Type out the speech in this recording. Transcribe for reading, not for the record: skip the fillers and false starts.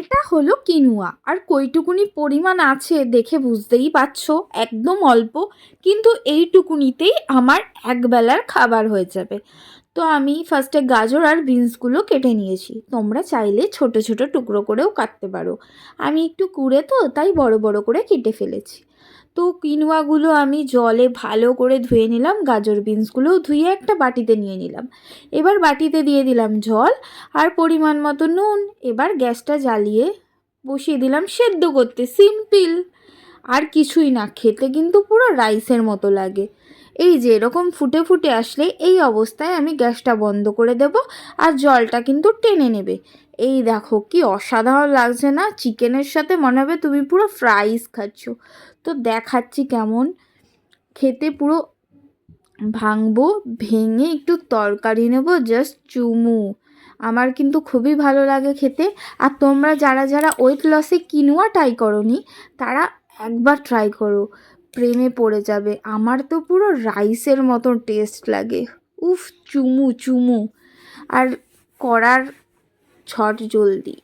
এটা হলো কিনুয়া, আর কইটুকুনি পরিমাণ আছে দেখে বুঝতেই পারছো, একদম অল্প, কিন্তু এইটুকুনিতেই আমার একবেলার খাবার হয়ে যাবে। তো আমি ফার্স্টে গাজর আর বিনসগুলো কেটে নিয়েছি, তোমরা চাইলে ছোট ছোট টুকরো করেও কাটতে পারো। আমি একটু কুড়ে তো তাই বড় বড় করে কেটে ফেলেছি। তো কিনুয়াগুলো আমি জলে ভালো করে ধুয়ে নিলাম, গাজর বিনসগুলোও ধুয়ে একটা বাটিতে নিয়ে নিলাম। এবার বাটিতে দিয়ে দিলাম জল আর পরিমাণ মতো নুন। এবার গ্যাসটা জ্বালিয়ে বসিয়ে দিলাম সেদ্ধ করতে, সিম্পল, আর কিছুই না। খেতে কিন্তু পুরো রাইসের মতো লাগে। এই যে এরকম ফুটে ফুটে আসলে এই অবস্থায় আমি গ্যাসটা বন্ধ করে দেব, আর জলটা কিন্তু টেনে নেবে। এই দেখো কি অসাধারণ লাগছে না, চিকেনের সাথে মনে হবে তুমি পুরো ফ্রাইস খাচ্ছ। তো দেখাচ্ছি কেমন খেতে, পুরো ভাঙবো, ভেঙে একটু তরকারি নেব, জাস্ট চুমু। আমার কিন্তু খুবই ভালো লাগে খেতে। আর তোমরা যারা যারা ওয়েট লসে কিনুয়া ট্রাই করোনি, তারা একবার ট্রাই করো, প্রেমে পড়ে যাবে। আমার তো পুরো রাইসের মতো টেস্ট লাগে। উফ, চুমু চুমু। আর করার ছট জলদি।